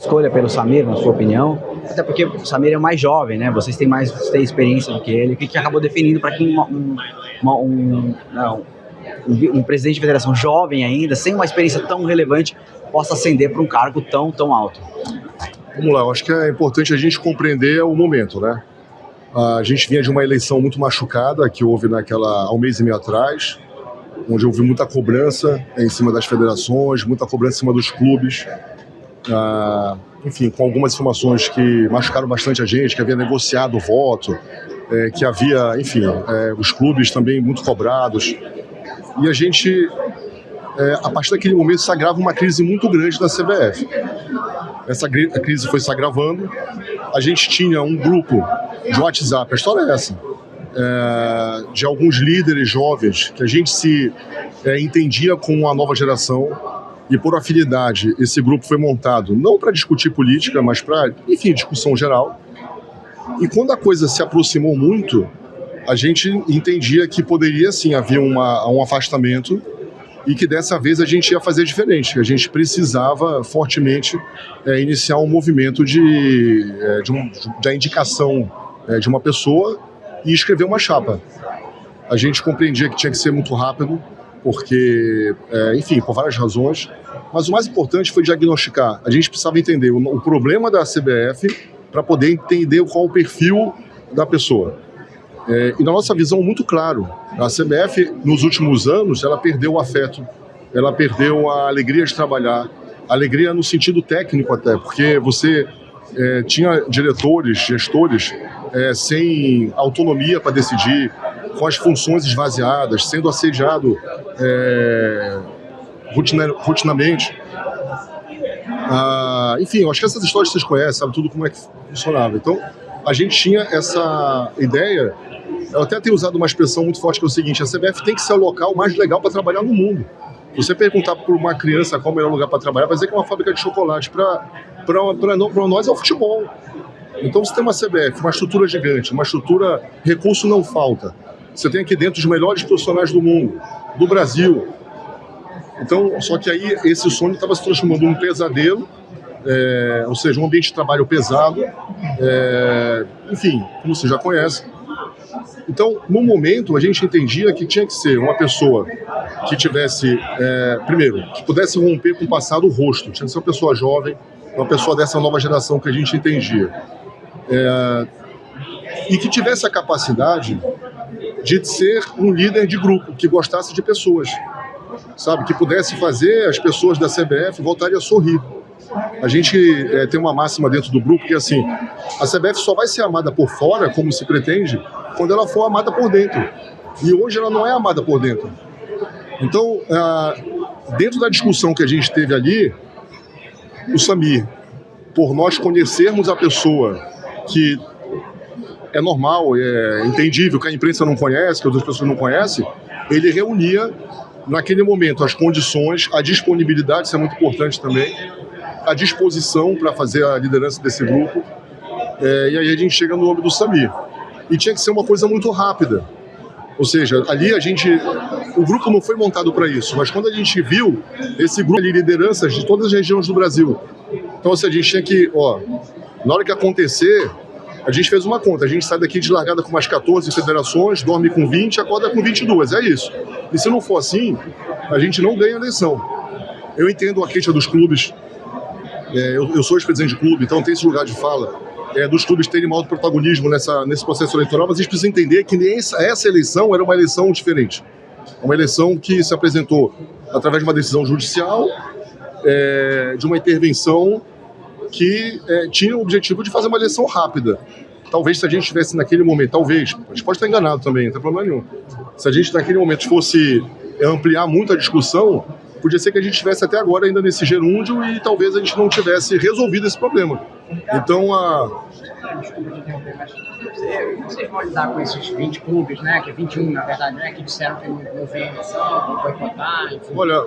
escolha pelo Samir, na sua opinião? Até porque o Samir é o mais jovem, né? Vocês têm experiência do que ele. O que acabou definindo para que um presidente de federação jovem ainda, sem uma experiência tão relevante, possa ascender para um cargo tão alto? Vamos lá, eu acho que é importante a gente compreender o momento, né? A gente vinha de uma eleição muito machucada, que houve há um mês e meio atrás, onde houve muita cobrança em cima das federações, muita cobrança em cima dos clubes, enfim, com algumas informações que machucaram bastante a gente, que havia negociado o voto, que havia, enfim, os clubes também muito cobrados. E a gente, a partir daquele momento, se agrava uma crise muito grande da CBF. A crise foi se agravando, a gente tinha um grupo de WhatsApp, a história é essa, de alguns líderes jovens que a gente se entendia com a nova geração, e por afinidade esse grupo foi montado não para discutir política, mas para, enfim, discussão geral. E quando a coisa se aproximou muito, a gente entendia que poderia sim haver um afastamento e que dessa vez a gente ia fazer diferente. A gente precisava fortemente iniciar um movimento da indicação de uma pessoa e escrever uma chapa. A gente compreendia que tinha que ser muito rápido, porque, enfim, por várias razões, mas o mais importante foi diagnosticar. A gente precisava entender o problema da CBF para poder entender qual o perfil da pessoa. E na nossa visão, muito claro, a CBF, nos últimos anos, ela perdeu o afeto, ela perdeu a alegria de trabalhar, alegria no sentido técnico até, porque você tinha diretores, gestores, sem autonomia para decidir, com as funções esvaziadas, sendo assediado rotineiramente. Enfim, eu acho que essas histórias vocês conhecem, sabe tudo como é que funcionava. Então, a gente tinha essa ideia. Eu até tenho usado uma expressão muito forte que é o seguinte: a CBF tem que ser o local mais legal para trabalhar no mundo. Se você perguntar para uma criança qual é o melhor lugar para trabalhar, vai dizer que é uma fábrica de chocolate. Para nós é o futebol. Então você tem uma CBF, uma estrutura gigante, uma estrutura, recurso não falta. Você tem aqui dentro os melhores profissionais do mundo, do Brasil. Então, só que aí esse sonho estava se transformando num pesadelo, ou seja, um ambiente de trabalho pesado, enfim, como você já conhece. Então, no momento, a gente entendia que tinha que ser uma pessoa que tivesse, primeiro, que pudesse romper com o passado rosto. Tinha que ser uma pessoa jovem, uma pessoa dessa nova geração que a gente entendia. E que tivesse a capacidade de ser um líder de grupo, que gostasse de pessoas, sabe? Que pudesse fazer as pessoas da CBF voltarem a sorrir. A gente tem uma máxima dentro do grupo que é assim: a CBF só vai ser amada por fora, como se pretende, quando ela for amada por dentro. E hoje ela não é amada por dentro. Então, dentro da discussão que a gente teve ali, o Samir, por nós conhecermos a pessoa, que é normal, é entendível, que a imprensa não conhece, que outras pessoas não conhecem, ele reunia naquele momento as condições, a disponibilidade, isso é muito importante também, a disposição para fazer a liderança desse grupo, e aí a gente chega no nome do Samir. E tinha que ser uma coisa muito rápida. Ou seja, ali o grupo não foi montado para isso, mas quando a gente viu esse grupo de lideranças de todas as regiões do Brasil, então assim, a gente tinha que, na hora que acontecer, a gente fez uma conta, a gente sai daqui de largada com umas 14 federações, dorme com 20, acorda com 22, é isso. E se não for assim, a gente não ganha a eleição. Eu entendo a queixa dos clubes, eu sou ex-presidente de clube, então tem esse lugar de fala, dos clubes terem maior protagonismo nesse processo eleitoral, mas a gente precisa entender que essa eleição era uma eleição diferente. Uma eleição que se apresentou através de uma decisão judicial, de uma intervenção que tinha o objetivo de fazer uma eleição rápida. Talvez se a gente estivesse naquele momento, talvez, a gente pode estar enganado também, não tem problema nenhum. Se a gente naquele momento fosse ampliar muito a discussão, podia ser que a gente estivesse até agora ainda nesse gerúndio e talvez a gente não tivesse resolvido esse problema. Então, Vocês vão lidar com esses 20 clubes, né? Que 21, na verdade, né? Que disseram que não vem eleição, boicotar, enfim. Olha,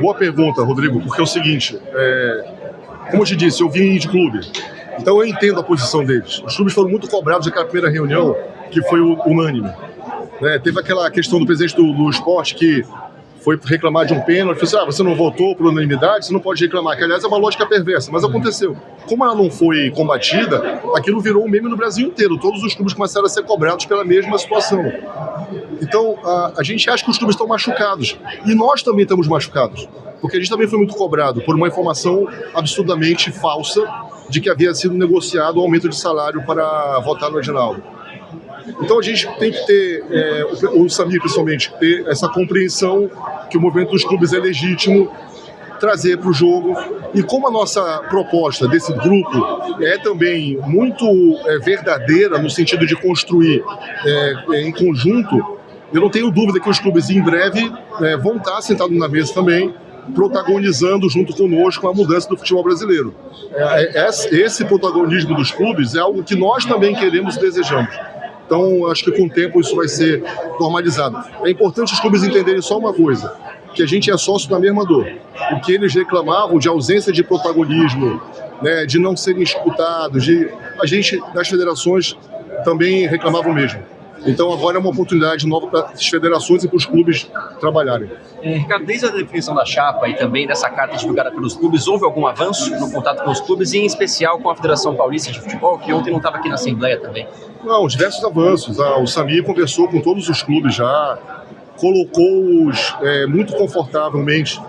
boa pergunta, Rodrigo, porque é o seguinte, como eu te disse, eu vim de clube, então eu entendo a posição deles. Os clubes foram muito cobrados naquela primeira reunião, que foi unânime. Teve aquela questão do presidente do esporte que foi reclamar de um pênalti, falou assim, você não votou por unanimidade, você não pode reclamar, que aliás é uma lógica perversa, mas aconteceu. Como ela não foi combatida, aquilo virou um meme no Brasil inteiro, todos os clubes começaram a ser cobrados pela mesma situação. Então, a gente acha que os clubes estão machucados, e nós também estamos machucados, porque a gente também foi muito cobrado por uma informação absurdamente falsa de que havia sido negociado o aumento de salário para votar no Edinaldo. Então a gente tem que ter, o Samir principalmente, ter essa compreensão que o movimento dos clubes é legítimo, trazer para o jogo. E como a nossa proposta desse grupo é também muito verdadeira no sentido de construir em conjunto, eu não tenho dúvida que os clubes em breve vão estar sentados na mesa também, protagonizando junto conosco a mudança do futebol brasileiro. Esse protagonismo dos clubes é algo que nós também queremos e desejamos. Então, acho que com o tempo isso vai ser normalizado. É importante os clubes entenderem só uma coisa, que a gente é sócio da mesma dor. O que eles reclamavam de ausência de protagonismo, né, de não serem escutados, a gente, das federações, também reclamava o mesmo. Então agora é uma oportunidade nova para as federações e para os clubes trabalharem. Ricardo, desde a definição da chapa e também dessa carta divulgada pelos clubes, houve algum avanço no contato com os clubes e em especial com a Federação Paulista de Futebol, que ontem não estava aqui na Assembleia também? Não, diversos avanços. O Samir conversou com todos os clubes já, colocou-os muito confortavelmente.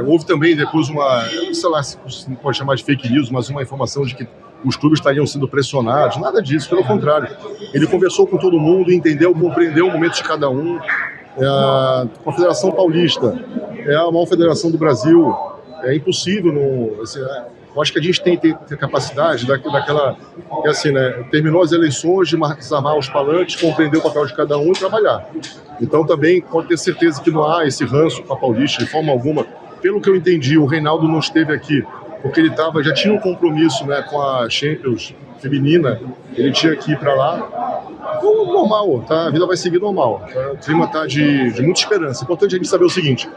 Houve também depois uma, sei lá se pode chamar de fake news, mas uma informação de que os clubes estariam sendo pressionados, nada disso, pelo contrário. Ele conversou com todo mundo, entendeu, compreendeu o momento de cada um. Com a Federação Paulista, é a maior federação do Brasil, é impossível, eu acho que a gente tem que ter capacidade daquela, que assim, né, terminou as eleições, de desarmar os palantes, compreender o papel de cada um e trabalhar. Então também pode ter certeza que não há esse ranço com a Paulista de forma alguma. Pelo que eu entendi, o Reinaldo não esteve aqui porque ele já tinha um compromisso, né, com a Champions feminina, ele tinha que ir para lá. Então, normal, tá? A vida vai seguir normal. Tá? O clima está de muita esperança. É importante a gente saber o seguinte,